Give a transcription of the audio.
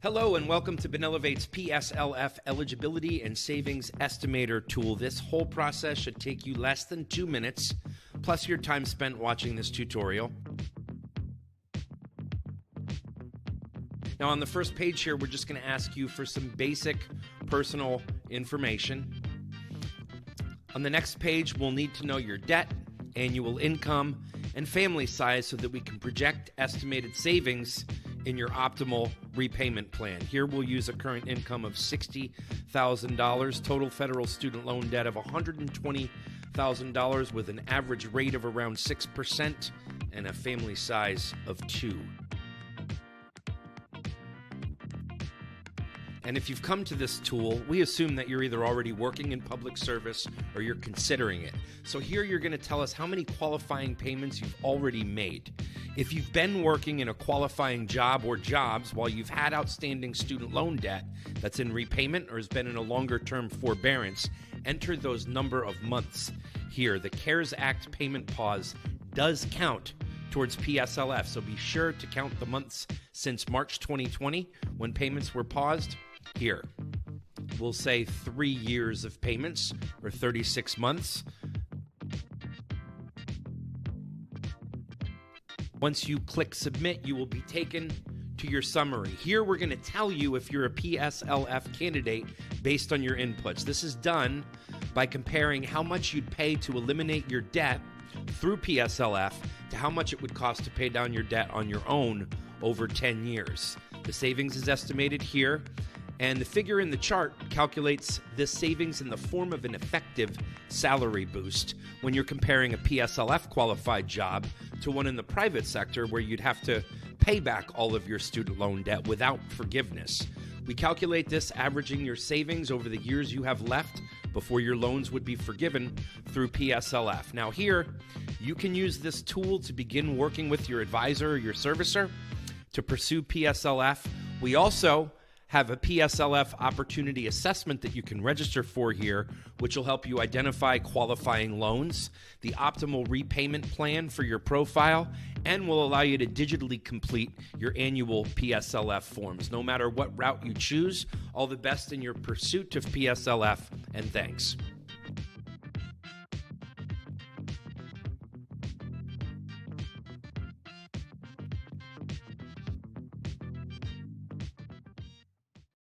Hello and welcome to BenElevate's PSLF Eligibility and Savings Estimator tool. This whole process should take you less than 2 minutes, plus your time spent watching this tutorial. Now on the first page here, we're just going to ask you for some basic personal information. On the next page, we'll need to know your debt, annual income, and family size so that we can project estimated savings in your optimal repayment plan. Here we'll use a current income of $60,000, total federal student loan debt of $120,000 with an average rate of around 6% and a family size of 2. And if you've come to this tool, we assume that you're either already working in public service or you're considering it. So here you're going to tell us how many qualifying payments you've already made. If you've been working in a qualifying job or jobs while you've had outstanding student loan debt that's in repayment or has been in a longer-term forbearance, enter those number of months here. The CARES Act payment pause does count towards PSLF, so be sure to count the months since March 2020 when payments were paused. Here, we'll say 3 years of payments or 36 months. Once you click submit, you will be taken to your summary. Here, we're going to tell you if you're a PSLF candidate based on your inputs. This is done by comparing how much you'd pay to eliminate your debt through PSLF to how much it would cost to pay down your debt on your own over 10 years. The savings is estimated here, and the figure in the chart calculates this savings in the form of an effective salary boost when you're comparing a PSLF qualified job to one in the private sector where you'd have to pay back all of your student loan debt without forgiveness. We calculate this averaging your savings over the years you have left before your loans would be forgiven through PSLF. Now here, you can use this tool to begin working with your advisor or your servicer to pursue PSLF. We also have a PSLF opportunity assessment that you can register for here, which will help you identify qualifying loans, the optimal repayment plan for your profile, and will allow you to digitally complete your annual PSLF forms. No matter what route you choose, all the best in your pursuit of PSLF, and thanks.